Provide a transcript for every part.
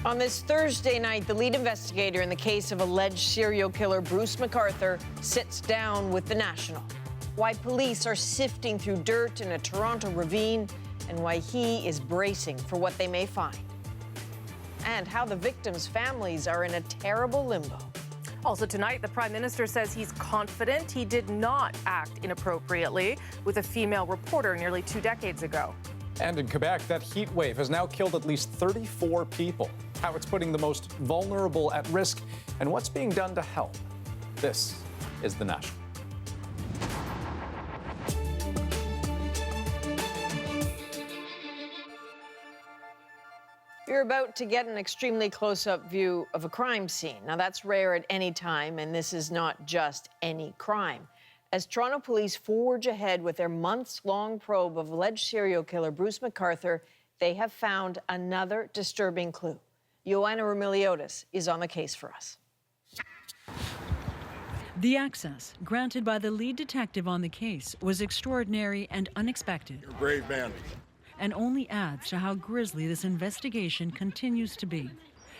On this Thursday night, the lead investigator in the case of alleged serial killer Bruce McArthur sits down with the National. Why police are sifting through dirt in a Toronto ravine, and why he is bracing for what they may find. And how the victims' families are in a terrible limbo. Also tonight, the Prime Minister says he's confident he did not act inappropriately with a female reporter nearly 2 decades ago. And in Quebec, that heat wave has now killed at least 34 people. How it's putting the most vulnerable at risk, and what's being done to help. This is The National. You're about to get an extremely close-up view of a crime scene. Now, that's rare at any time, and this is not just any crime. As Toronto police forge ahead with their months-long probe of alleged serial killer Bruce McArthur, they have found another disturbing clue. Joanna Remiliotis is on the case for us. The access granted by the lead detective on the case was extraordinary and unexpected. You're a brave man. And only adds to how grisly this investigation continues to be.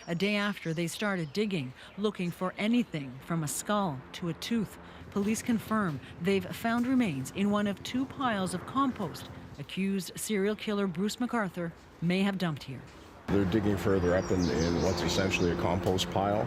A day after they started digging, looking for anything from a skull to a tooth, police confirm they've found remains in one of 2 piles of compost accused serial killer Bruce McArthur may have dumped here. They're digging further up in what's essentially a compost pile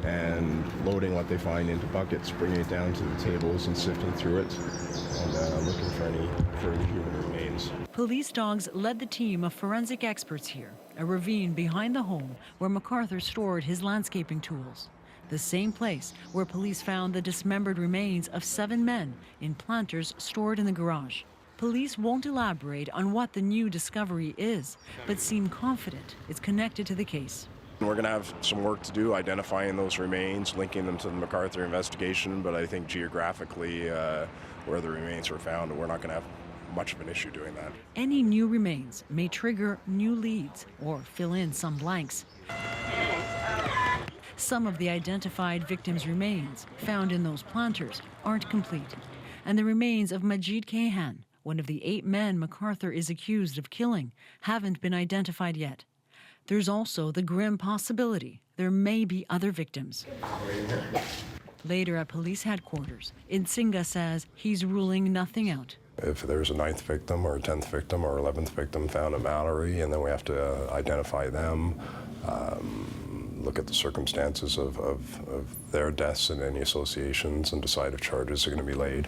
and loading what they find into buckets, bringing it down to the tables and sifting through it and looking for any further human remains. Police dogs led the team of forensic experts here, a ravine behind the home where MacArthur stored his landscaping tools. The same place where police found the dismembered remains of 7 men in planters stored in the garage. Police won't elaborate on what the new discovery is, but seem confident it's connected to the case. We're going to have some work to do identifying those remains, linking them to the MacArthur investigation, but I think geographically where the remains were found, we're not going to have much of an issue doing that. Any new remains may trigger new leads or fill in some blanks. Some of the identified victims' remains found in those planters aren't complete, and the remains of Majid Kayhan, one of the 8 men MacArthur is accused of killing, haven't been identified yet. There's also the grim possibility there may be other victims. Later at police headquarters, Nsinga says he's ruling nothing out. If there's a 9th victim or a 10th victim or 11th victim found at Mallory, and then we have to identify them, look at the circumstances of their deaths and any associations and decide if charges are going to be laid.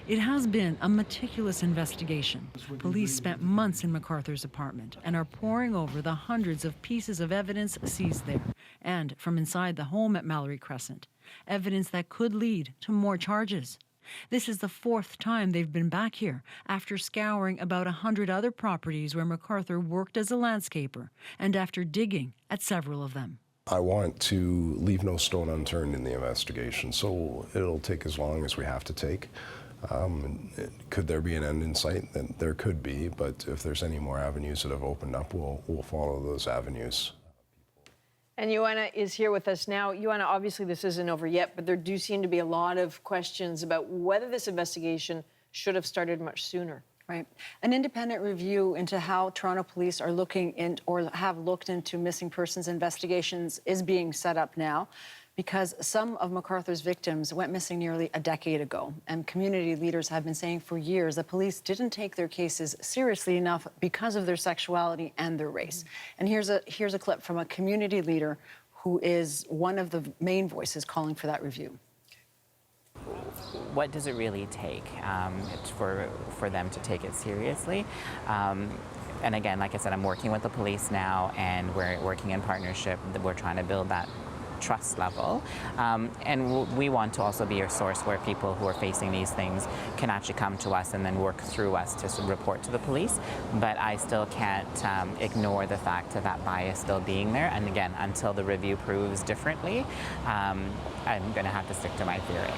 It has been a meticulous investigation. Police spent months in MacArthur's apartment and are poring over the hundreds of pieces of evidence seized there and from inside the home at Mallory Crescent, evidence that could lead to more charges. This is the 4th time they've been back here after scouring about 100 other properties where MacArthur worked as a landscaper and after digging at several of them. I want to leave no stone unturned in the investigation, so it'll take as long as we have to take. Could there be an end in sight? Then there could be, but if there's any more avenues that have opened up, we'll follow those avenues. And Joanna is here with us now. Joanna, obviously this isn't over yet, but there do seem to be a lot of questions about whether this investigation should have started much sooner. Right. An independent review into how Toronto police are looking in or have looked into missing persons investigations is being set up now because some of MacArthur's victims went missing nearly a decade ago. And community leaders have been saying for years that police didn't take their cases seriously enough because of their sexuality and their race. And here's a clip from a community leader who is one of the main voices calling for that review. What does it really take for them to take it seriously? And again, like I said, I'm working with the police now, and we're working in partnership. We're trying to build that trust level. And we want to also be a source where people who are facing these things can actually come to us and then work through us to report to the police. But I still can't ignore the fact of that bias still being there. And again, until the review proves differently, I'm going to have to stick to my theory.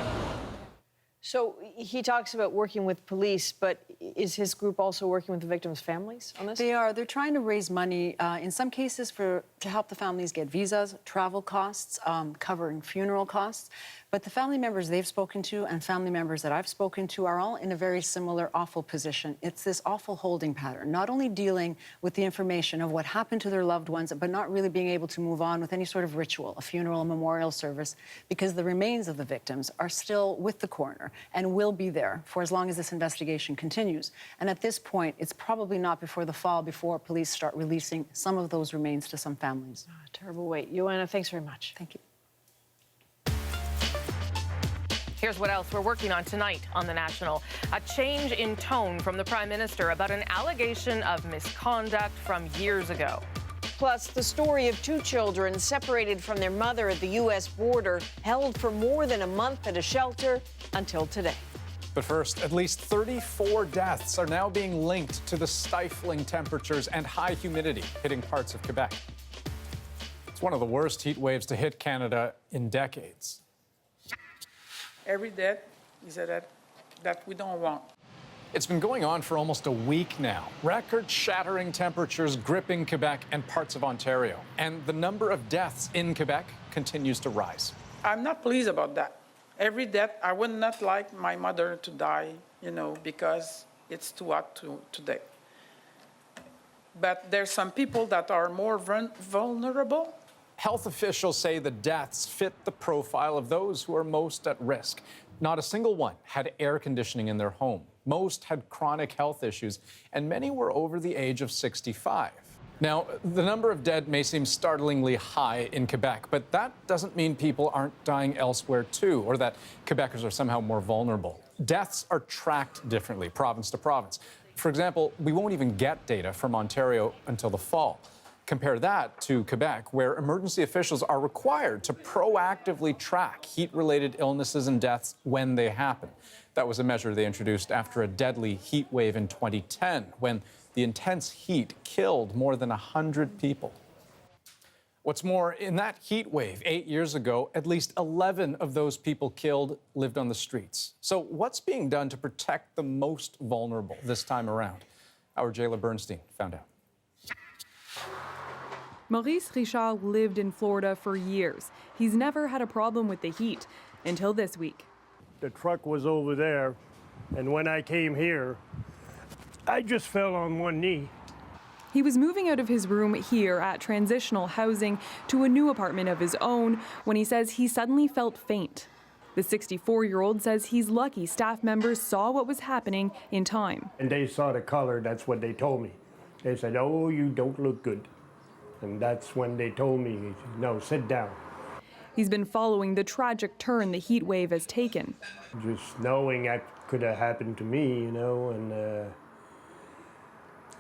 So he talks about working with police, but Is his group also working with the victims' families on this? They are. They're trying to raise money, in some cases, to help the families get visas, travel costs, covering funeral costs. But the family members they've spoken to and family members that I've spoken to are all in a very similar awful position. It's this awful holding pattern, not only dealing with the information of what happened to their loved ones, but not really being able to move on with any sort of ritual, a funeral, a memorial service, because the remains of the victims are still with the coroner and will be there for as long as this investigation continues. And at this point, it's probably not before the fall before police start releasing some of those remains to some families. Oh, terrible wait. Joanna, thanks very much. Thank you. Here's what else we're working on tonight on The National. A change in tone from the Prime Minister about an allegation of misconduct from years ago. Plus, the story of two children separated from their mother at the U.S. border, held for more than a month at a shelter until today. But first, at least 34 deaths are now being linked to the stifling temperatures and high humidity hitting parts of Quebec. It's one of the worst heat waves to hit Canada in decades. Every death is a death that we don't want. It's been going on for almost a week now. Record-shattering temperatures gripping Quebec and parts of Ontario. And the number of deaths in Quebec continues to rise. I'm not pleased about that. Every death, I would not like my mother to die, because it's too hot today. But there's some people that are more vulnerable. Health officials say the deaths fit the profile of those who are most at risk. Not a single one had air conditioning in their home. Most had chronic health issues, and many were over the age of 65. Now, the number of dead may seem startlingly high in Quebec, but that doesn't mean people aren't dying elsewhere too, or that Quebecers are somehow more vulnerable. Deaths are tracked differently, province to province. For example, we won't even get data from Ontario until the fall. Compare that to Quebec, where emergency officials are required to proactively track heat-related illnesses and deaths when they happen. That was a measure they introduced after a deadly heat wave in 2010, when the intense heat killed more than 100 people. What's more, in that heat wave 8 years ago, at least 11 of those people killed lived on the streets. So what's being done to protect the most vulnerable this time around? Our Jayla Bernstein found out. Maurice Richard lived in Florida for years. He's never had a problem with the heat until this week. The truck was over there, and when I came here, I just fell on one knee. He was moving out of his room here at transitional housing to a new apartment of his own when he says he suddenly felt faint. The 64-year-old says he's lucky staff members saw what was happening in time. And they saw the color, that's what they told me. They said, "Oh, you don't look good." And that's when they told me, "No, sit down." He's been following the tragic turn the heat wave has taken. Just knowing that could have happened to me,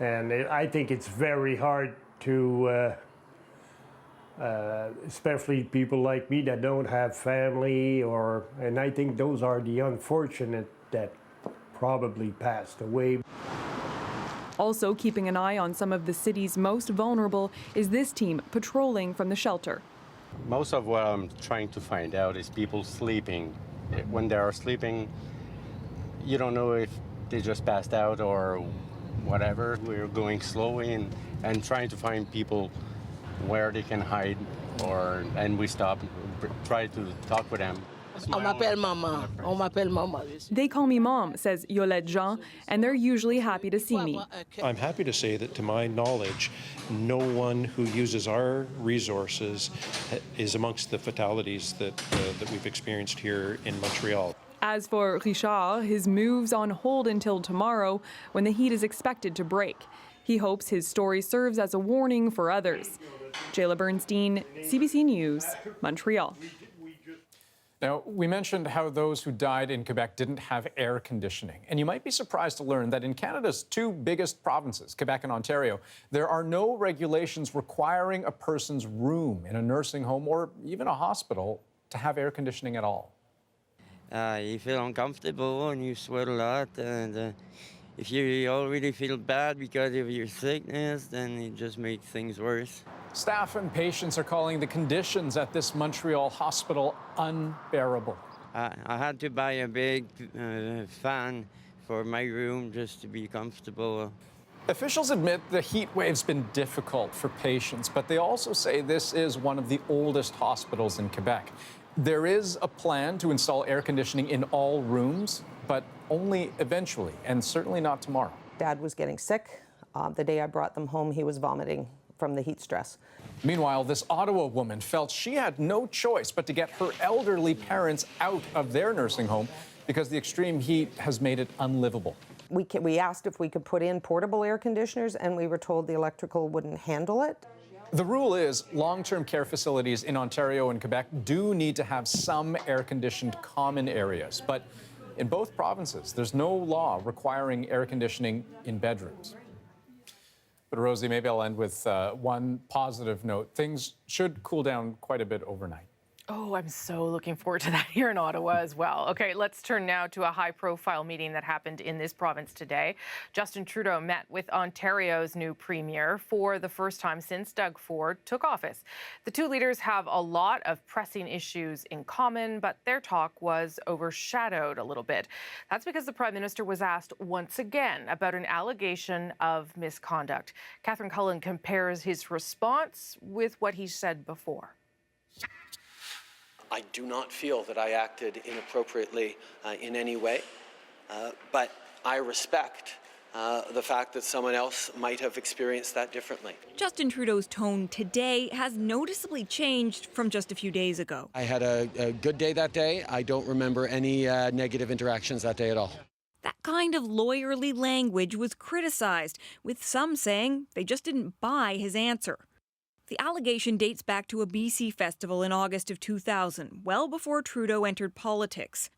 I think it's very hard to, especially people like me that don't have family, and I think those are the unfortunate that probably passed away. Also keeping an eye on some of the city's most vulnerable is this team patrolling from the shelter. Most of what I'm trying to find out is people sleeping. When they are sleeping, you don't know if they just passed out or whatever. We're going slowly and trying to find people where they can hide, and we stop, try to talk with them. On m'appelle maman. On m'appelle maman. They call me mom, says Yolette Jean, and they're usually happy to see me. I'm happy to say that, to my knowledge, no one who uses our resources is amongst the fatalities that we've experienced here in Montreal. As for Richard, his move's on hold until tomorrow, when the heat is expected to break. He hopes his story serves as a warning for others. Jayla Bernstein, CBC News, Montreal. Now, we mentioned how those who died in Quebec didn't have air conditioning. And you might be surprised to learn that in Canada's two biggest provinces, Quebec and Ontario, there are no regulations requiring a person's room in a nursing home or even a hospital to have air conditioning at all. You feel uncomfortable and you sweat a lot. And if you already feel bad because of your sickness, then it just makes things worse. Staff and patients are calling the conditions at this Montreal hospital unbearable. I had to buy a big fan for my room just to be comfortable. Officials admit the heat wave's been difficult for patients, but they also say this is one of the oldest hospitals in Quebec. There is a plan to install air conditioning in all rooms, but only eventually, and certainly not tomorrow. Dad was getting sick. The day I brought them home, he was vomiting from the heat stress. Meanwhile, this Ottawa woman felt she had no choice but to get her elderly parents out of their nursing home because the extreme heat has made it unlivable. We asked if we could put in portable air conditioners, and we were told the electrical wouldn't handle it. The rule is long-term care facilities in Ontario and Quebec do need to have some air-conditioned common areas, but in both provinces, there's no law requiring air conditioning in bedrooms. But Rosie, maybe I'll end with one positive note. Things should cool down quite a bit overnight. Oh, I'm so looking forward to that here in Ottawa as well. Okay, let's turn now to a high-profile meeting that happened in this province today. Justin Trudeau met with Ontario's new premier for the first time since Doug Ford took office. The two leaders have a lot of pressing issues in common, but their talk was overshadowed a little bit. That's because the Prime Minister was asked once again about an allegation of misconduct. Catherine Cullen compares his response with what he said before. I do not feel that I acted inappropriately in any way, but I respect the fact that someone else might have experienced that differently. Justin Trudeau's tone today has noticeably changed from just a few days ago. I had a good day that day. I don't remember any negative interactions that day at all. That kind of lawyerly language was criticized, with some saying they just didn't buy his answer. The allegation dates back to a BC festival in August of 2000, well before Trudeau entered politics.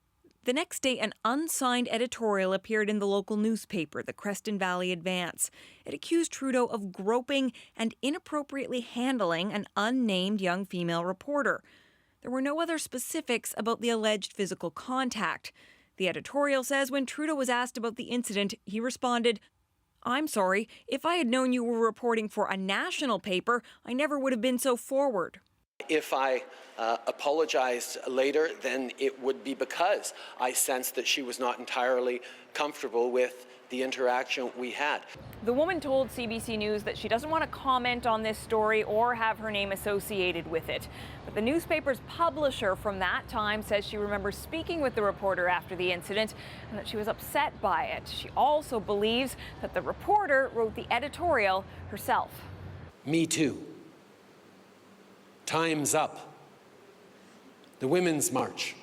The next day, an unsigned editorial appeared in the local newspaper, the Creston Valley Advance. It accused Trudeau of groping and inappropriately handling an unnamed young female reporter. There were no other specifics about the alleged physical contact. The editorial says when Trudeau was asked about the incident, he responded, "I'm sorry, if I had known you were reporting for a national paper, I never would have been so forward." If I apologized later, then it would be because I sensed that she was not entirely comfortable with the interaction we had. The woman told CBC News that she doesn't want to comment on this story or have her name associated with it. But the newspaper's publisher from that time says she remembers speaking with the reporter after the incident and that she was upset by it. She also believes that the reporter wrote the editorial herself. Me too. Time's up. The Women's March.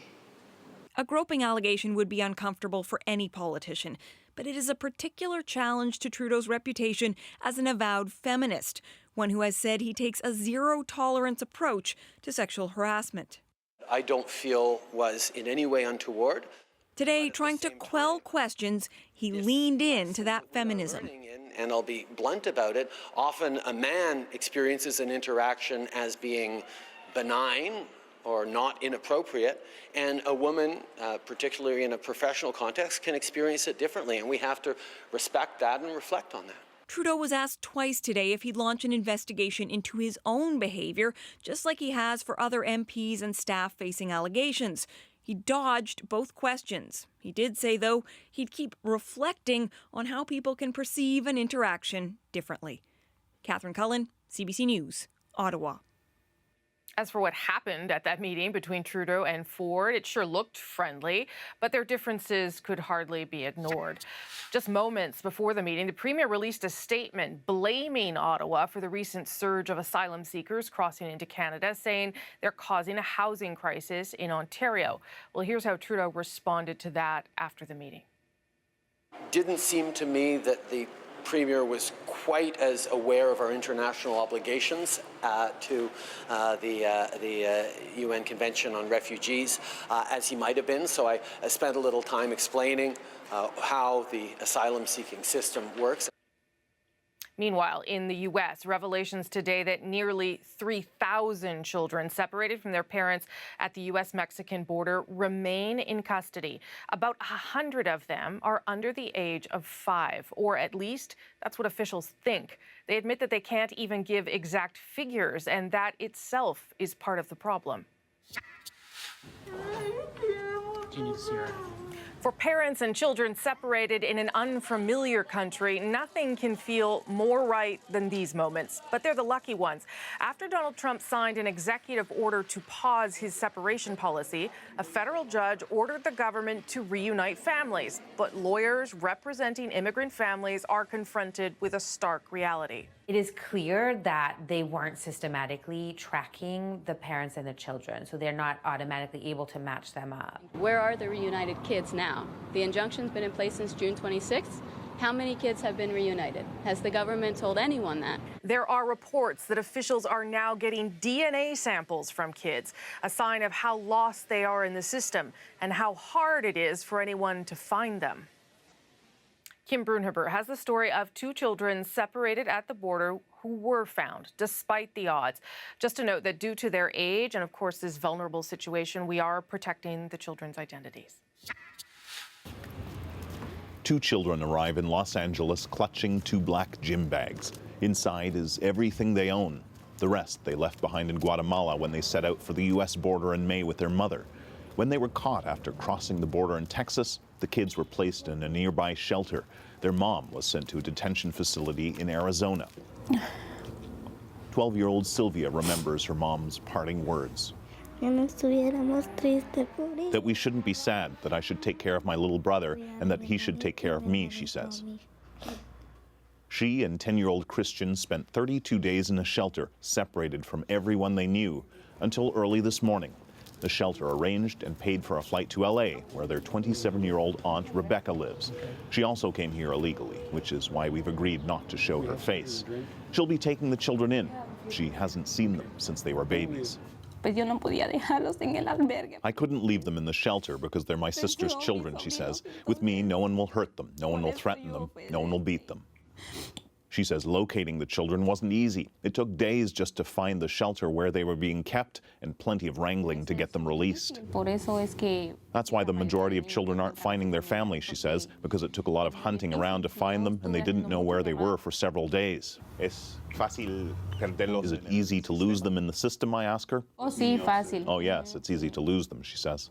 A groping allegation would be uncomfortable for any politician, but it is a particular challenge to Trudeau's reputation as an avowed feminist, one who has said he takes a zero-tolerance approach to sexual harassment. I don't feel was in any way untoward. Today, trying to quell questions, he leaned into that feminism. And I'll be blunt about it, often a man experiences an interaction as being benign or not inappropriate, and a woman, particularly in a professional context, can experience it differently, and we have to respect that and reflect on that. Trudeau was asked twice today if he'd launch an investigation into his own behavior, just like he has for other MPs and staff facing allegations. He dodged both questions. He did say, though, he'd keep reflecting on how people can perceive an interaction differently. Catherine Cullen, CBC News, Ottawa. As for what happened at that meeting between Trudeau and Ford, it sure looked friendly, but their differences could hardly be ignored. Just moments before the meeting, the Premier released a statement blaming Ottawa for the recent surge of asylum seekers crossing into Canada, saying they're causing a housing crisis in Ontario. Well, here's how Trudeau responded to that after the meeting. Didn't seem to me that the Premier was quite as aware of our international obligations to the UN Convention on Refugees as he might have been. So I spent a little time explaining how the asylum-seeking system works. Meanwhile, in the U.S., revelations today that nearly 3,000 children separated from their parents at the U.S.-Mexican border remain in custody. About 100 of them are under the age of 5, or at least that's what officials think. They admit that they can't even give exact figures, and that itself is part of the problem. For parents and children separated in an unfamiliar country, nothing can feel more right than these moments. But they're the lucky ones. After Donald Trump signed an executive order to pause his separation policy, a federal judge ordered the government to reunite families. But lawyers representing immigrant families are confronted with a stark reality. It is clear that they weren't systematically tracking the parents and the children, so they're not automatically able to match them up. Where are the reunited kids now? The injunction's been in place since June 26th. How many kids have been reunited? Has the government told anyone that? There are reports that officials are now getting DNA samples from kids, a sign of how lost they are in the system and how hard it is for anyone to find them. Kim Brunhuber has the story of two children separated at the border who were found despite the odds. Just to note that due to their age and, of course, this vulnerable situation, we are protecting the children's identities. Two children arrive in Los Angeles clutching two black gym bags. Inside is everything they own. The rest they left behind in Guatemala when they set out for the U.S. border in May with their mother. When they were caught after crossing the border in Texas, the kids were placed in a nearby shelter. Their mom was sent to a detention facility in Arizona. 12-year-old Sylvia remembers her mom's parting words. That we shouldn't be sad, that I should take care of my little brother, and that he should take care of me, she says. She and 10-year-old Christian spent 32 days in a shelter, separated from everyone they knew, until early this morning. The shelter arranged and paid for a flight to LA, where their 27-year-old aunt Rebecca lives. She also came here illegally, which is why we've agreed not to show her face. She'll be taking the children in. She hasn't seen them since they were babies. I couldn't leave them in the shelter because they're my sister's children, she says. With me, no one will hurt them, no one will threaten them, no one will beat them. She says locating the children wasn't easy. It took days just to find the shelter where they were being kept and plenty of wrangling to get them released. That's why the majority of children aren't finding their family, she says, because it took a lot of hunting around to find them and they didn't know where they were for several days. Is it easy to lose them in the system, I ask her? Oh yes, it's easy to lose them, she says.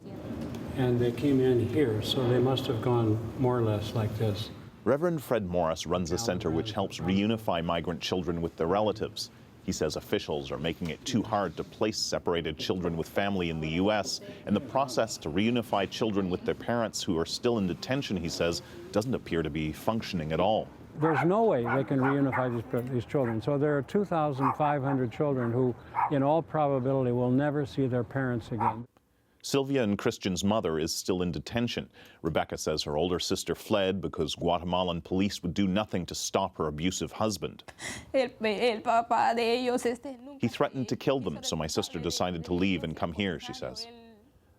And they came in here, so they must have gone more or less like this. Reverend Fred Morris runs a center which helps reunify migrant children with their relatives. He says officials are making it too hard to place separated children with family in the U.S., and the process to reunify children with their parents who are still in detention, he says, doesn't appear to be functioning at all. There's no way they can reunify these children. So there are 2,500 children who, in all probability, will never see their parents again. Sylvia and Christian's mother is still in detention. Rebecca says her older sister fled because Guatemalan police would do nothing to stop her abusive husband. He threatened to kill them, so my sister decided to leave and come here, she says.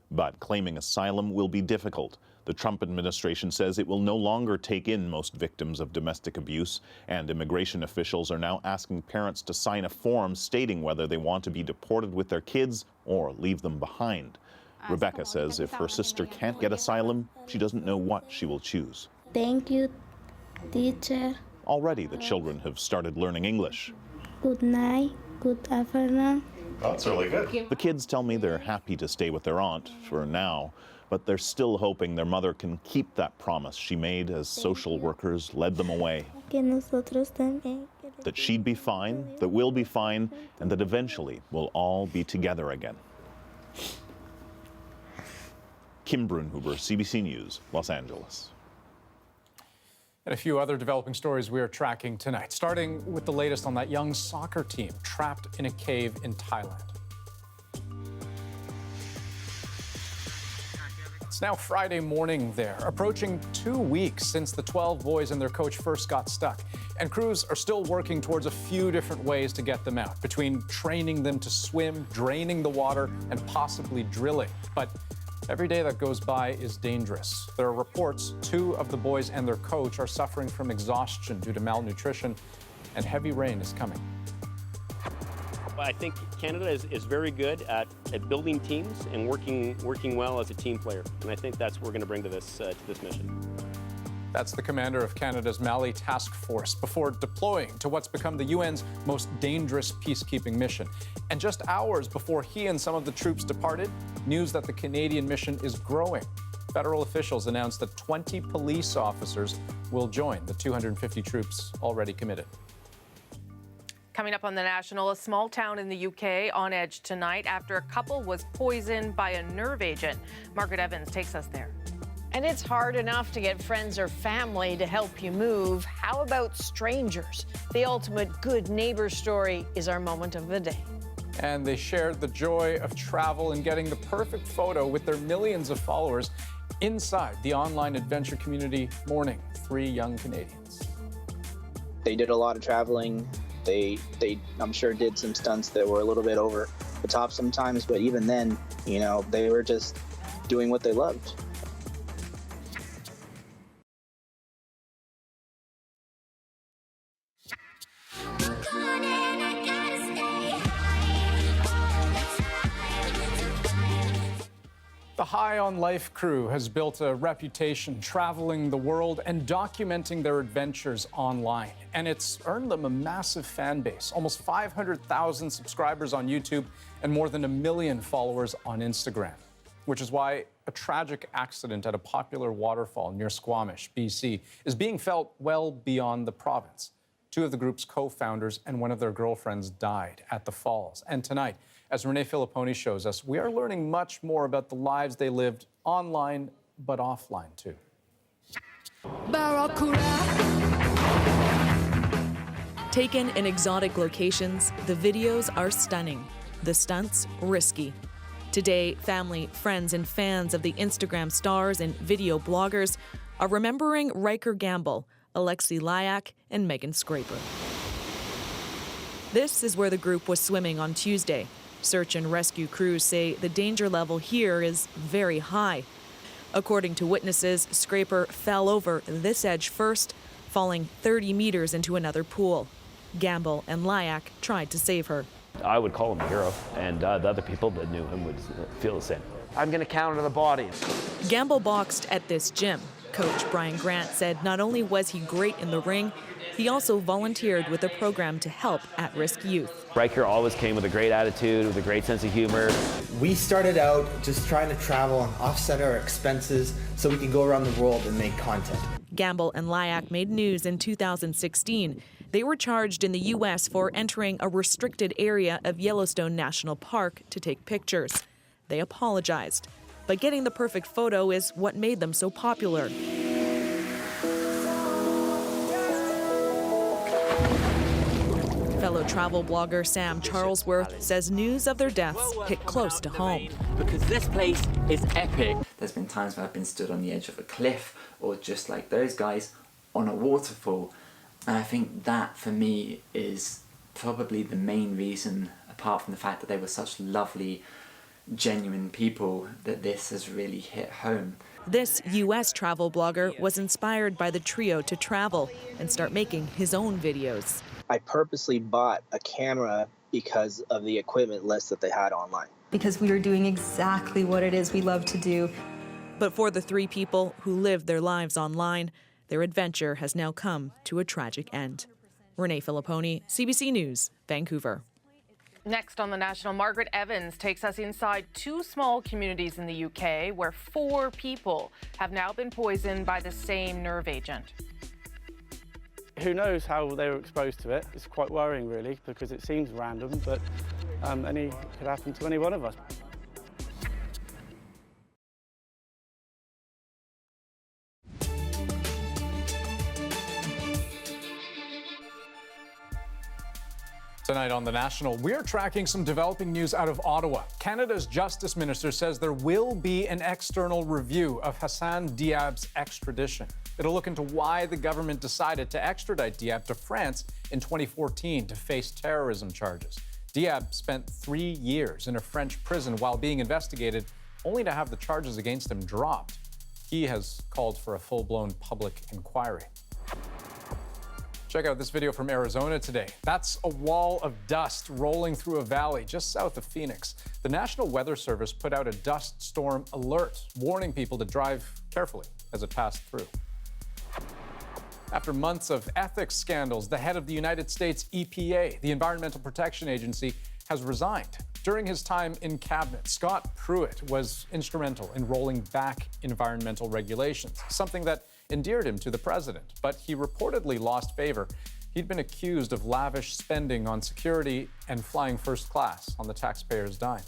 But claiming asylum will be difficult. The Trump administration says it will no longer take in most victims of domestic abuse, and immigration officials are now asking parents to sign a form stating whether they want to be deported with their kids or leave them behind. Rebecca says if her sister can't get asylum, she doesn't know what she will choose. Thank you, teacher. Already the children have started learning English. Good night, good afternoon. That's really good. The kids tell me they're happy to stay with their aunt for now, but they're still hoping their mother can keep that promise she made as social workers led them away. That she'd be fine, that we'll be fine, and that eventually we'll all be together again. Kim Brunhuber, CBC News, Los Angeles. And a few other developing stories we are tracking tonight, starting with the latest on that young soccer team trapped in a cave in Thailand. It's now Friday morning there, approaching 2 weeks since the 12 boys and their coach first got stuck. And crews are still working towards a few different ways to get them out, between training them to swim, draining the water, and possibly drilling. But every day that goes by is dangerous. There are reports 2 of the boys and their coach are suffering from exhaustion due to malnutrition, and heavy rain is coming. I think Canada is very good at building teams and working well as a team player, and I think that's what we're going to bring to this mission. That's the commander of Canada's Mali Task Force before deploying to what's become the UN's most dangerous peacekeeping mission. And just hours before he and some of the troops departed, news that the Canadian mission is growing. federal officials announced that 20 police officers will join the 250 troops already committed. Coming up on The National, a small town in the UK on edge tonight after a couple was poisoned by a nerve agent. Margaret Evans takes us there. And it's hard enough to get friends or family to help you move. How about strangers? The ultimate good neighbor story is our moment of the day. And they shared the joy of travel and getting the perfect photo with their millions of followers inside the online adventure community Morning. 3 young Canadians. They did a lot of traveling. They I'm sure did some stunts that were a little bit over the top sometimes, but even then, you know, they were just doing what they loved. The High on Life crew has built a reputation traveling the world and documenting their adventures online. And it's earned them a massive fan base, almost 500,000 subscribers on YouTube and more than 1 million followers on Instagram. Which is why a tragic accident at a popular waterfall near Squamish, BC, is being felt well beyond the province. 2 of the group's co-founders and one of their girlfriends died at the falls. And tonight, as Renee Filipponi shows us, we are learning much more about the lives they lived online, but offline too. Taken in exotic locations, the videos are stunning. The stunts, risky. Today, family, friends, and fans of the Instagram stars and video bloggers are remembering Ryker Gamble, Alexy, Lyakh, and Megan Scraper. This is where the group was swimming on Tuesday. Search and rescue crews say the danger level here is very high. According to witnesses, Scraper fell over this edge first, falling 30 meters into another pool. Gamble and Lyakh tried to save her. I would call him a hero, and the other people that knew him would feel the same. I'm going to counter the bodies. Gamble boxed at this gym. Coach Brian Grant said not only was he great in the ring, he also volunteered with a program to help at-risk youth. Ryker always came with a great attitude, with a great sense of humor. We started out just trying to travel and offset our expenses so we could go around the world and make content. Gamble and Lyakh made news in 2016. They were charged in the U.S. for entering a restricted area of Yellowstone National Park to take pictures. They apologized. But getting the perfect photo is what made them so popular. Fellow travel blogger Sam Charlesworth says news of their deaths hit close to home. Because this place is epic. There's been times where I've been stood on the edge of a cliff or just like those guys on a waterfall. And I think that for me is probably the main reason, apart from the fact that they were such lovely, genuine people, that this has really hit home. This U.S. travel blogger was inspired by the trio to travel and start making his own videos. I purposely bought a camera because of the equipment list that they had online. Because we were doing exactly what it is we love to do. But for the 3 people who lived their lives online, their adventure has now come to a tragic end. Renee Filipponi, CBC News, Vancouver. Next on The National, Margaret Evans takes us inside 2 small communities in the UK where 4 people have now been poisoned by the same nerve agent. Who knows how they were exposed to it? It's quite worrying, really, because it seems random, but it could happen to any one of us. Tonight on The National, we're tracking some developing news out of Ottawa. Canada's Justice Minister says there will be an external review of Hassan Diab's extradition. It'll look into why the government decided to extradite Diab to France in 2014 to face terrorism charges. Diab spent 3 years in a French prison while being investigated, only to have the charges against him dropped. He has called for a full-blown public inquiry. Check out this video from Arizona today. That's a wall of dust rolling through a valley just south of Phoenix. The National Weather Service put out a dust storm alert, warning people to drive carefully as it passed through. After months of ethics scandals, the head of the United States EPA, the Environmental Protection Agency, has resigned. During his time in cabinet, Scott Pruitt was instrumental in rolling back environmental regulations, something that endeared him to the president. But he reportedly lost favor. He'd been accused of lavish spending on security and flying first class on the taxpayers' dime.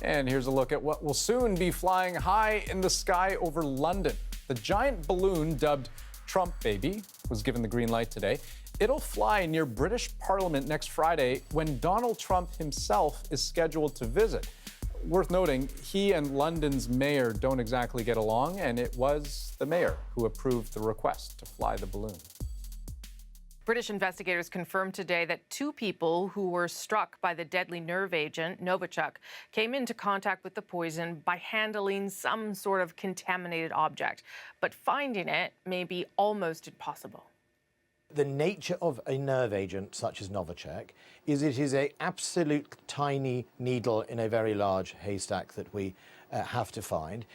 And here's a look at what will soon be flying high in the sky over London. The giant balloon dubbed Trump Baby was given the green light today. It'll fly near British Parliament next Friday when Donald Trump himself is scheduled to visit. Worth noting, he and London's mayor don't exactly get along, and it was the mayor who approved the request to fly the balloon. British investigators confirmed today that 2 people who were struck by the deadly nerve agent, Novichok, came into contact with the poison by handling some sort of contaminated object. But finding it may be almost impossible. The nature of a nerve agent such as Novichok is it is an absolute tiny needle in a very large haystack that we have to find.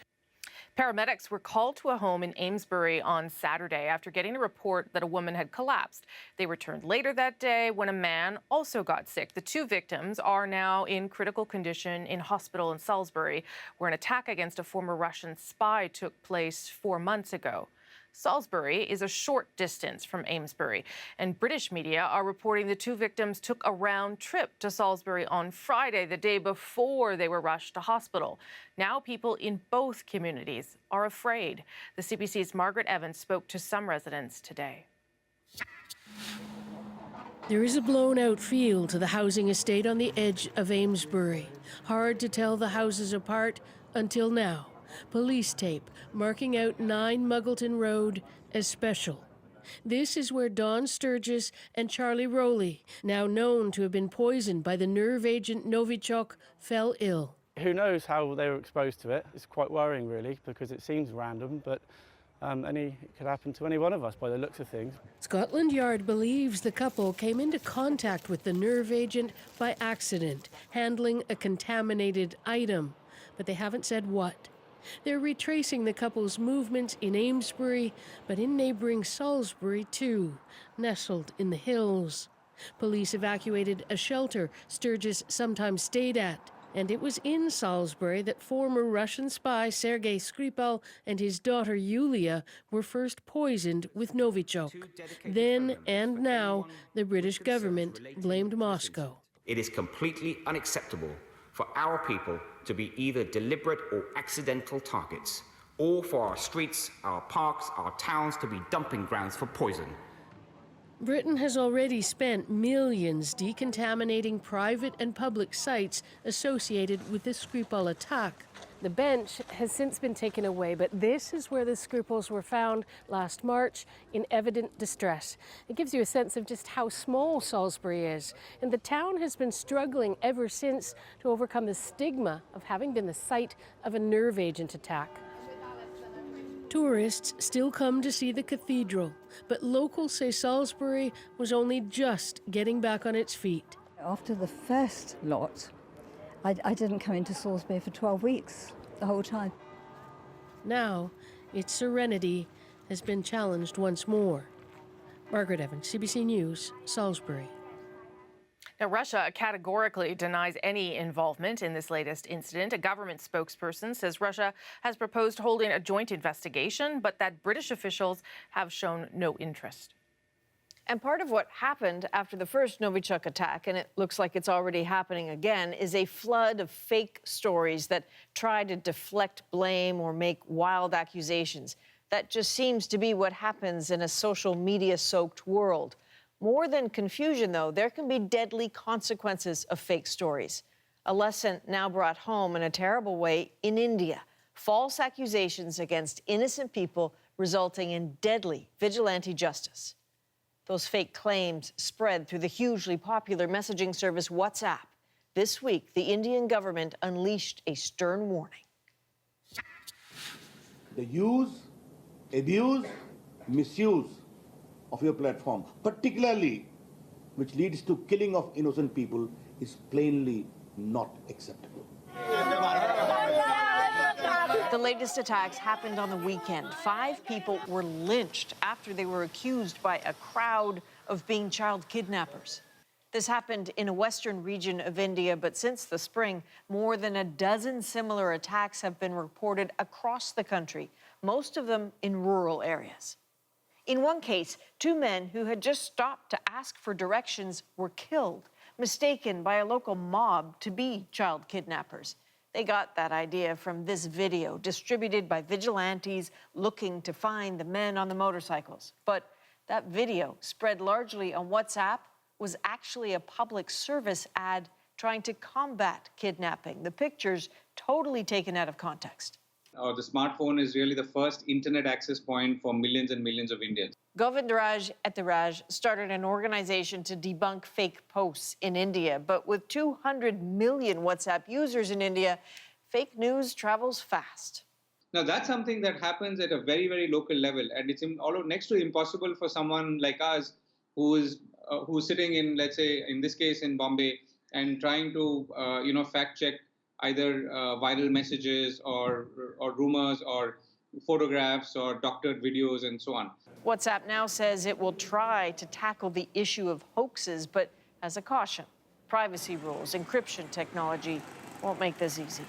Paramedics were called to a home in Amesbury on Saturday after getting a report that a woman had collapsed. They returned later that day when a man also got sick. The 2 victims are now in critical condition in hospital in Salisbury, where an attack against a former Russian spy took place 4 months ago. Salisbury is a short distance from Amesbury, and British media are reporting the 2 victims took a round trip to Salisbury on Friday, the day before they were rushed to hospital. Now people in both communities are afraid. The CBC's Margaret Evans spoke to some residents today. There is a blown-out feel to the housing estate on the edge of Amesbury. Hard to tell the houses apart until now. Police tape marking out 9 Muggleton Road as special. This is where Don Sturgis and Charlie Rowley, now known to have been poisoned by the nerve agent Novichok, fell ill. Who knows how they were exposed to it? It's quite worrying, really, because it seems random, but it could happen to any one of us by the looks of things. Scotland Yard believes the couple came into contact with the nerve agent by accident, handling a contaminated item, but they haven't said what. They're retracing the couple's movements in Amesbury, but in neighbouring Salisbury too, nestled in the hills. Police evacuated a shelter Sturgis sometimes stayed at, and it was in Salisbury that former Russian spy Sergei Skripal and his daughter Yulia were first poisoned with Novichok. Then and now, the British government blamed Moscow. It is completely unacceptable for our people to be either deliberate or accidental targets, or for our streets, our parks, our towns to be dumping grounds for poison. Britain has already spent millions decontaminating private and public sites associated with the Skripal attack. The bench has since been taken away, but this is where the Skripals were found last March in evident distress. It gives you a sense of just how small Salisbury is, and the town has been struggling ever since to overcome the stigma of having been the site of a nerve agent attack. Tourists still come to see the cathedral, but locals say Salisbury was only just getting back on its feet. After the first lot, I didn't come into Salisbury for 12 weeks, the whole time. Now, its serenity has been challenged once more. Margaret Evans, CBC News, Salisbury. Now, Russia categorically denies any involvement in this latest incident. A government spokesperson says Russia has proposed holding a joint investigation, but that British officials have shown no interest. And part of what happened after the first Novichok attack, and it looks like it's already happening again, is a flood of fake stories that try to deflect blame or make wild accusations. That just seems to be what happens in a social media-soaked world. More than confusion, though, there can be deadly consequences of fake stories. A lesson now brought home in a terrible way in India. False accusations against innocent people resulting in deadly vigilante justice. Those fake claims spread through the hugely popular messaging service WhatsApp. This week, the Indian government unleashed a stern warning. The use, abuse, misuse of your platform, particularly which leads to killing of innocent people, is plainly not acceptable. The latest attacks happened on the weekend. 5 people were lynched after they were accused by a crowd of being child kidnappers. This happened in a western region of India, but since the spring, more than a dozen similar attacks have been reported across the country, most of them in rural areas. In one case, 2 men who had just stopped to ask for directions were killed, mistaken by a local mob to be child kidnappers. They got that idea from this video distributed by vigilantes looking to find the men on the motorcycles. But that video, spread largely on WhatsApp, was actually a public service ad trying to combat kidnapping. The pictures totally taken out of context. The smartphone is really the first internet access point for millions and millions of Indians. Govindaraj Etiraj started an organization to debunk fake posts in India. But with 200 million WhatsApp users in India, fake news travels fast. Now, that's something that happens at a very, very local level. And it's next to impossible for someone like us who's sitting in, let's say, in this case, in Bombay, and trying to, fact check either viral messages or rumors or photographs or doctored videos and so on. WhatsApp now says it will try to tackle the issue of hoaxes, but as a caution, privacy rules, encryption technology won't make this easy.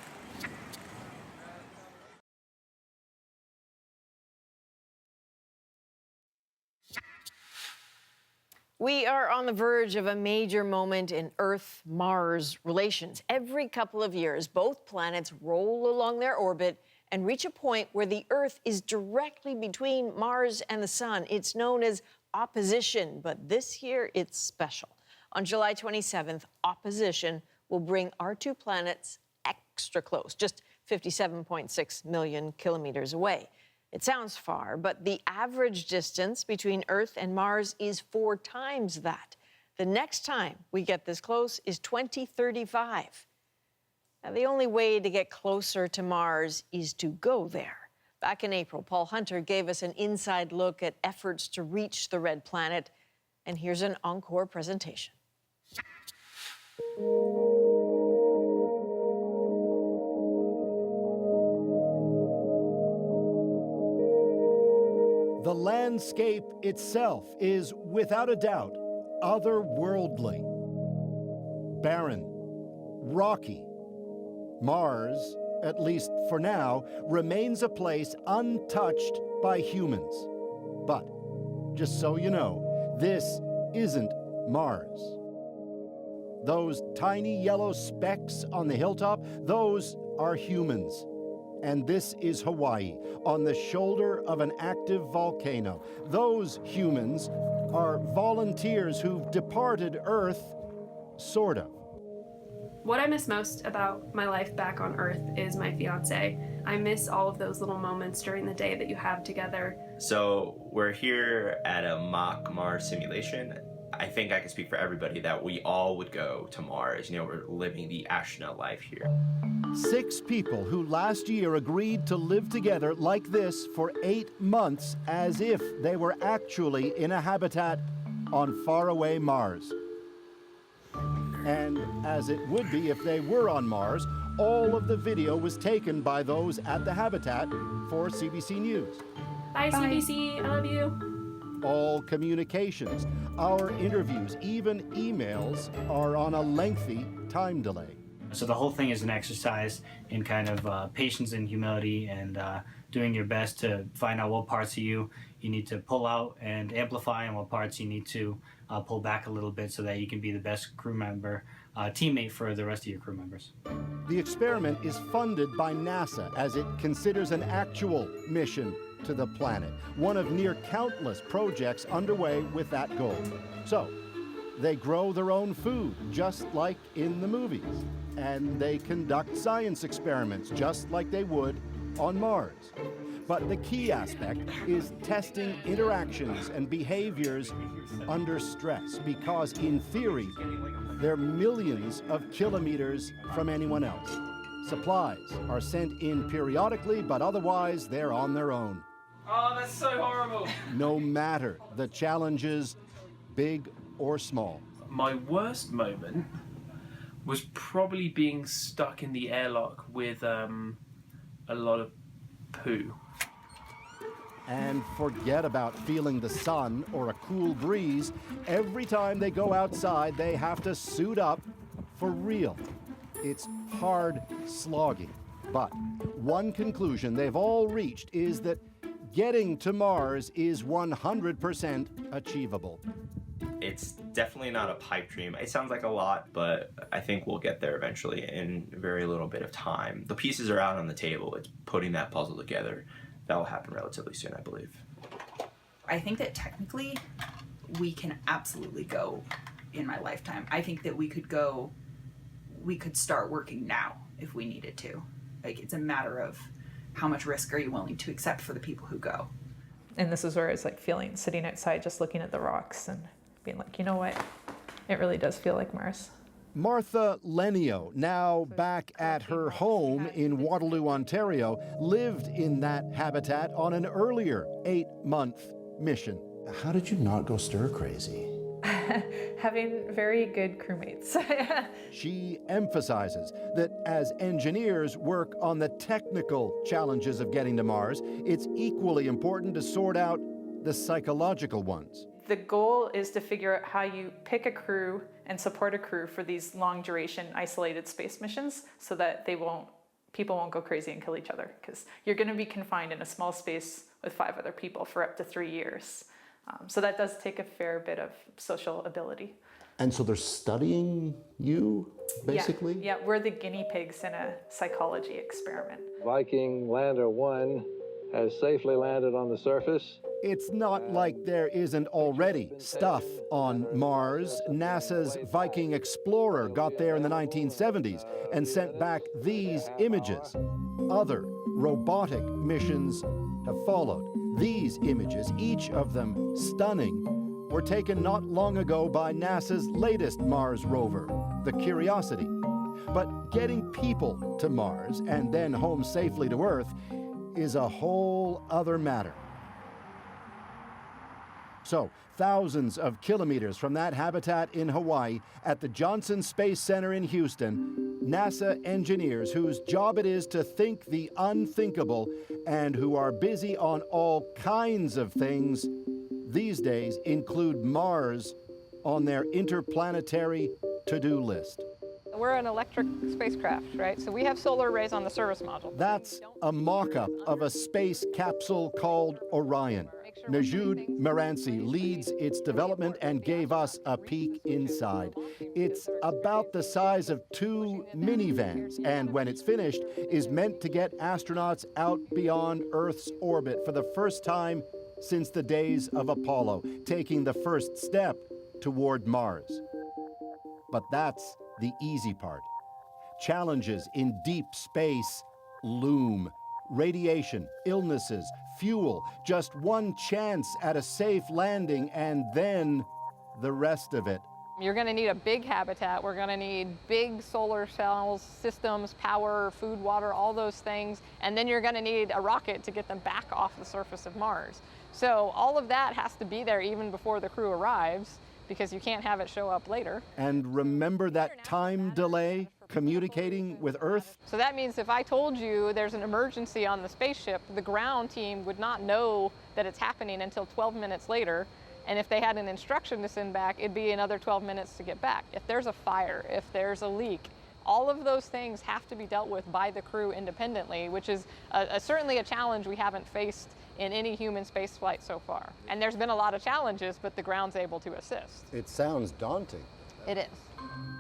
We are on the verge of a major moment in Earth-Mars relations. Every couple of years, both planets roll along their orbit and reach a point where the Earth is directly between Mars and the Sun. It's known as opposition, but this year it's special. On July 27th, opposition will bring our 2 planets extra close, just 57.6 million kilometers away. It sounds far, but the average distance between Earth and Mars is 4 times that. The next time we get this close is 2035. Now, the only way to get closer to Mars is to go there. Back in April, Paul Hunter gave us an inside look at efforts to reach the red planet, and here's an encore presentation. The landscape itself is, without a doubt, otherworldly. Barren, rocky. Mars, at least for now, remains a place untouched by humans. But, just so you know, this isn't Mars. Those tiny yellow specks on the hilltop, those are humans. And this is Hawaii, on the shoulder of an active volcano. Those humans are volunteers who've departed Earth, sort of. What I miss most about my life back on Earth is my fiance. I miss all of those little moments during the day that you have together. So we're here at a mock Mars simulation. I think I can speak for everybody that we all would go to Mars. We're living the astronaut life here. 6 people who last year agreed to live together like this for 8 months as if they were actually in a habitat on faraway Mars. And as it would be if they were on Mars, all of the video was taken by those at the habitat for CBC News. Bye, CBC. I love you. All communications, our interviews, even emails are on a lengthy time delay. So the whole thing is an exercise in kind of patience and humility and doing your best to find out what parts of you need to pull out and amplify and what parts you need to pull back a little bit so that you can be the best crew member, teammate for the rest of your crew members. The experiment is funded by NASA as it considers an actual mission to the planet, one of near countless projects underway with that goal. So, they grow their own food, just like in the movies, and they conduct science experiments, just like they would on Mars. But the key aspect is testing interactions and behaviors under stress, because in theory, they're millions of kilometers from anyone else. Supplies are sent in periodically, but otherwise they're on their own. Oh, that's so horrible. No matter the challenges, big or small. My worst moment was probably being stuck in the airlock with a lot of poo. And forget about feeling the sun or a cool breeze. Every time they go outside, they have to suit up for real. It's hard slogging. But one conclusion they've all reached is that getting to Mars is 100% achievable. It's definitely not a pipe dream. It sounds like a lot, but I think we'll get there eventually in a very little bit of time. The pieces are out on the table. It's putting that puzzle together. That will happen relatively soon, I believe. I think that technically we can absolutely go in my lifetime. I think that we could start working now if we needed to. Like, it's a matter of how much risk are you willing to accept for the people who go. And this is where it's like sitting outside, just looking at the rocks and being like, you know what? It really does feel like Mars. Martha Lenio, now back at her home in Waterloo, Ontario, lived in that habitat on an earlier 8-month mission. How did you not go stir crazy? Having very good crewmates. She emphasizes that as engineers work on the technical challenges of getting to Mars, it's equally important to sort out the psychological ones. The goal is to figure out how you pick a crew and support a crew for these long duration isolated space missions so that people won't go crazy and kill each other, because you're going to be confined in a small space with 5 other people for up to 3 years. So that does take a fair bit of social ability. And so they're studying you, basically? Yeah, we're the guinea pigs in a psychology experiment. Viking Lander 1 has safely landed on the surface. It's not like there isn't already stuff on Mars. NASA's Viking Explorer got there in the 1970s and sent back these images. Other robotic missions have followed. These images, each of them stunning, were taken not long ago by NASA's latest Mars rover, the Curiosity. But getting people to Mars and then home safely to Earth is a whole other matter. So, thousands of kilometers from that habitat in Hawaii, at the Johnson Space Center in Houston, NASA engineers whose job it is to think the unthinkable and who are busy on all kinds of things these days include Mars on their interplanetary to-do list. We're an electric spacecraft, right? So we have solar arrays on the service module. That's a mock-up of a space capsule called Orion. Najud Maransi leads its development and gave us a peek inside. It's about the size of 2 minivans, and when it's finished, is meant to get astronauts out beyond Earth's orbit for the first time since the days of Apollo, taking the first step toward Mars. But that's the easy part. Challenges in deep space loom. Radiation, illnesses, fuel, just one chance at a safe landing, and then the rest of it. You're going to need a big habitat. We're going to need big solar cells, systems, power, food, water, all those things. And then you're going to need a rocket to get them back off the surface of Mars. So all of that has to be there even before the crew arrives, because you can't have it show up later. And remember that time delay communicating with Earth? So that means if I told you there's an emergency on the spaceship, the ground team would not know that it's happening until 12 minutes later. And if they had an instruction to send back, it'd be another 12 minutes to get back. If there's a fire, if there's a leak, all of those things have to be dealt with by the crew independently, which is certainly a challenge we haven't faced in any human space flight so far. And there's been a lot of challenges, but the ground's able to assist. It sounds daunting. It is.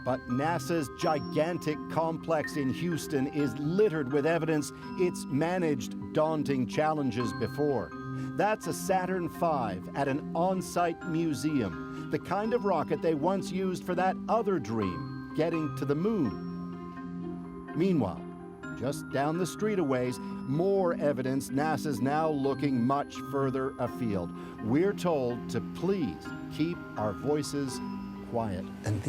But NASA's gigantic complex in Houston is littered with evidence it's managed daunting challenges before. That's a Saturn V at an on-site museum, the kind of rocket they once used for that other dream, getting to the moon. Meanwhile, just down the street a ways, more evidence NASA's now looking much further afield. We're told to please keep our voices quiet. And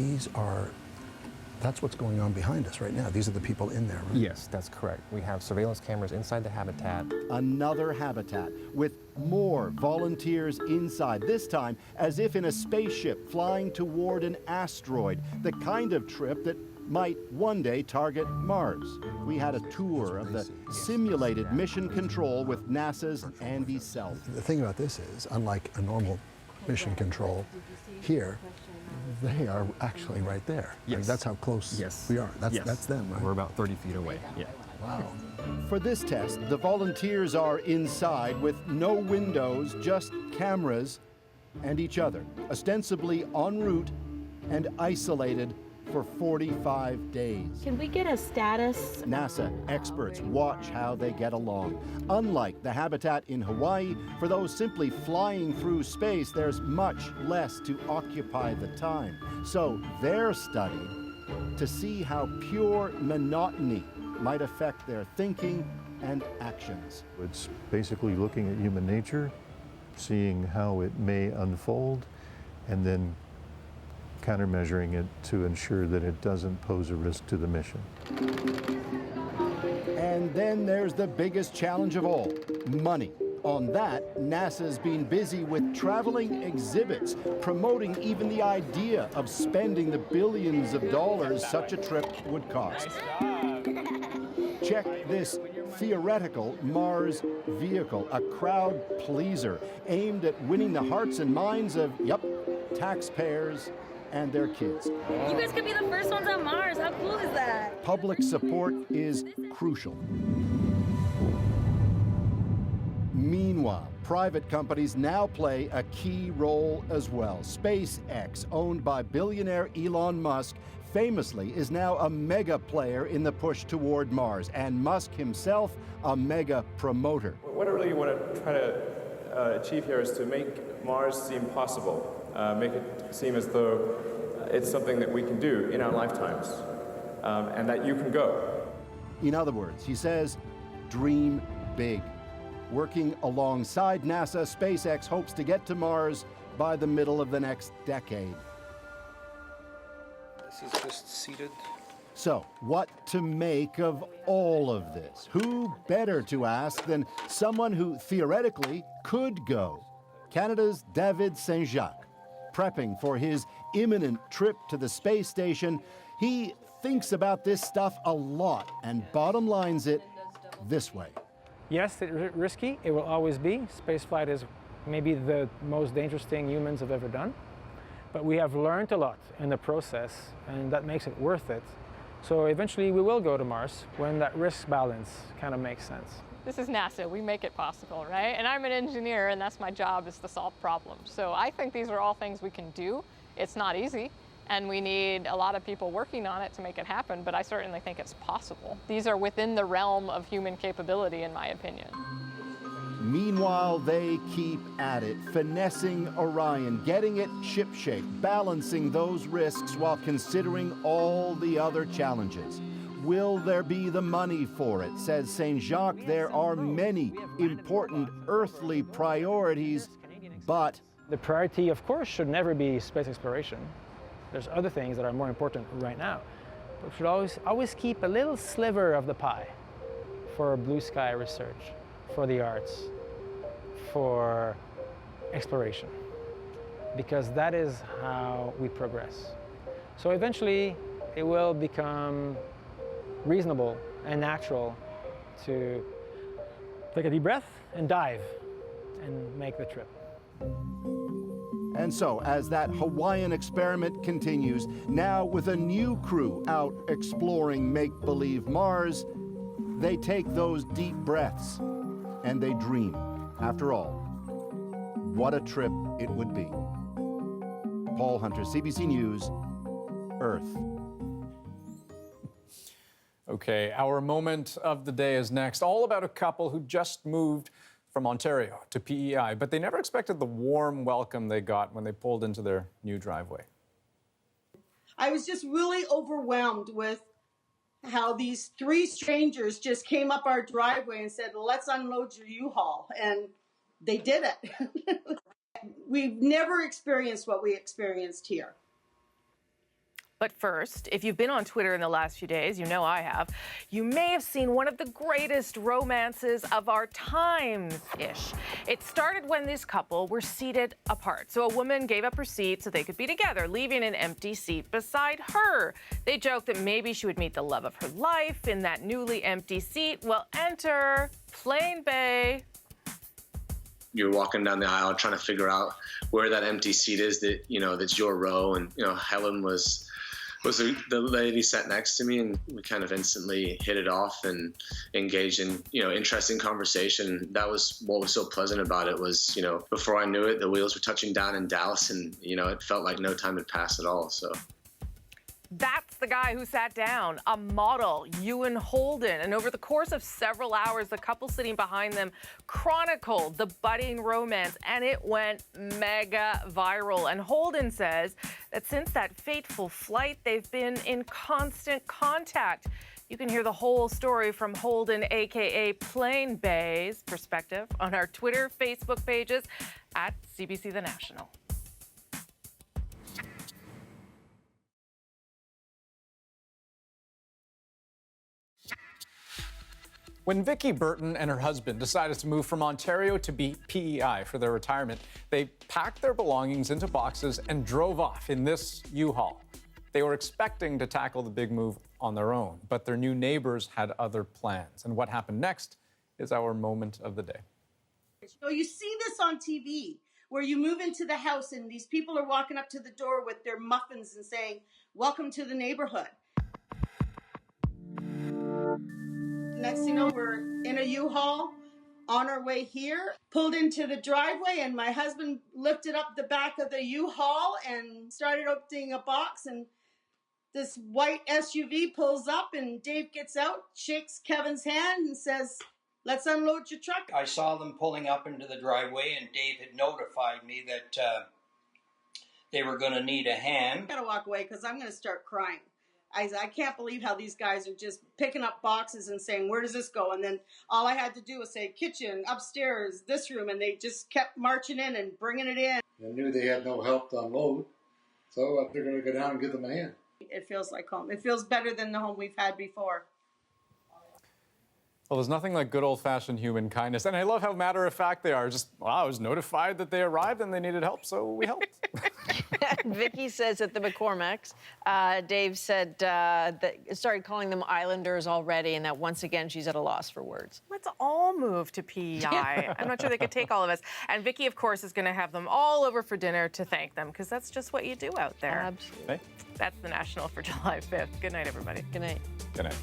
that's what's going on behind us right now. These are the people in there, right? Yes, that's correct. We have surveillance cameras inside the habitat. Another habitat with more volunteers inside, this time as if in a spaceship flying toward an asteroid, the kind of trip that might one day target Mars. We had a tour of the simulated mission control with NASA's Andy Self. The thing about this is, unlike a normal mission control, here, they are actually right there. Yes. Like, that's how close we are. That's them, right? We're about 30 feet away. Yeah. Wow. For this test, the volunteers are inside with no windows, just cameras and each other, ostensibly en route and isolated for 45 days. Can we get a status? NASA experts watch how they get along. Unlike the habitat in Hawaii, for those simply flying through space, there's much less to occupy the time. So they're studying to see how pure monotony might affect their thinking and actions. It's basically looking at human nature, seeing how it may unfold, and then countermeasuring it to ensure that it doesn't pose a risk to the mission. And then there's the biggest challenge of all, money. On that, NASA's been busy with traveling exhibits, promoting even the idea of spending the billions of dollars such a trip would cost. Check this theoretical Mars vehicle, a crowd pleaser aimed at winning the hearts and minds of, taxpayers and their kids. You guys could be the first ones on Mars. How cool is that? Public support is crucial. Meanwhile, private companies now play a key role as well. SpaceX, owned by billionaire Elon Musk, famously is now a mega player in the push toward Mars, and Musk himself a mega promoter. What I really want to try to achieve here is to make Mars seem possible, make it seem as though it's something that we can do in our lifetimes, and that you can go. In other words, he says, dream big. Working alongside NASA, SpaceX hopes to get to Mars by the middle of the next decade. This is just seated. So, what to make of all of this? Who better to ask than someone who theoretically could go? Canada's David Saint-Jacques. Prepping for his imminent trip to the space station, he thinks about this stuff a lot and bottom lines it this way. Yes, it's risky. It will always be. Spaceflight is maybe the most dangerous thing humans have ever done. But we have learned a lot in the process, and that makes it worth it. So eventually we will go to Mars when that risk balance kind of makes sense. This is NASA. We make it possible, right? And I'm an engineer, and that's my job, is to solve problems. So I think these are all things we can do. It's not easy, and we need a lot of people working on it to make it happen, but I certainly think it's possible. These are within the realm of human capability, in my opinion. Meanwhile, they keep at it, finessing Orion, getting it shipshape, balancing those risks while considering all the other challenges. Will there be the money for it? Says Saint-Jacques, there are many important earthly priorities, but... The priority, of course, should never be space exploration. There's other things that are more important right now. But we should always keep a little sliver of the pie for blue sky research, for the arts, for exploration, because that is how we progress. So eventually it will become reasonable and natural to take a deep breath and dive and make the trip. And so, as that Hawaiian experiment continues, now with a new crew out exploring make-believe Mars, they take those deep breaths and they dream. After all, what a trip it would be. Paul Hunter, CBC News, Earth. Okay, our moment of the day is next. All about a couple who just moved from Ontario to PEI, but they never expected the warm welcome they got when they pulled into their new driveway. I was just really overwhelmed with how these three strangers just came up our driveway and said, let's unload your U-Haul. And they did it. We've never experienced what we experienced here. But first, if you've been on Twitter in the last few days, you know I have, you may have seen one of the greatest romances of our times-ish. It started when this couple were seated apart. So a woman gave up her seat so they could be together, leaving an empty seat beside her. They joked that maybe she would meet the love of her life in that newly empty seat. Well, enter Plain Bay. You're walking down the aisle trying to figure out where that empty seat is that, that's your row. And, Helen was the lady sat next to me, and we kind of instantly hit it off and engaged in, interesting conversation. That was what was so pleasant about it was, before I knew it, the wheels were touching down in Dallas, and, it felt like no time had passed at all. So. That's the guy who sat down, a model, Ewan Holden. And over the course of several hours, the couple sitting behind them chronicled the budding romance, and it went mega viral. And Holden says that since that fateful flight, they've been in constant contact. You can hear the whole story from Holden, a.k.a. Plain Bay's perspective, on our Twitter, Facebook pages at CBC The National. When Vicki Burton and her husband decided to move from Ontario to PEI for their retirement, they packed their belongings into boxes and drove off in this U-Haul. They were expecting to tackle the big move on their own, but their new neighbors had other plans. And what happened next is our moment of the day. So you see this on TV, where you move into the house and these people are walking up to the door with their muffins and saying, "Welcome to the neighborhood." Next thing you know, we're in a U-Haul on our way here, pulled into the driveway, and my husband lifted up the back of the U-Haul and started opening a box, and this white SUV pulls up, and Dave gets out, shakes Kevin's hand and says, "Let's unload your truck." I saw them pulling up into the driveway, and Dave had notified me that they were going to need a hand. I gotta walk away because I'm going to start crying. I can't believe how these guys are just picking up boxes and saying, "Where does this go?" And then all I had to do was say, "Kitchen, upstairs, this room," and they just kept marching in and bringing it in. I knew they had no help to unload, so they're going to go down and give them a hand. It feels like home. It feels better than the home we've had before. Well, there's nothing like good old-fashioned human kindness. And I love how matter-of-fact they are. Just, well, I was notified that they arrived and they needed help, so we helped. Vicky says at the McCormacks, Dave said that started calling them Islanders already, and that once again she's at a loss for words. Let's all move to PEI. I'm not sure they could take all of us. And Vicky, of course, is going to have them all over for dinner to thank them, because that's just what you do out there. Absolutely. Hey. That's The National for July 5th. Good night, everybody. Good night. Good night.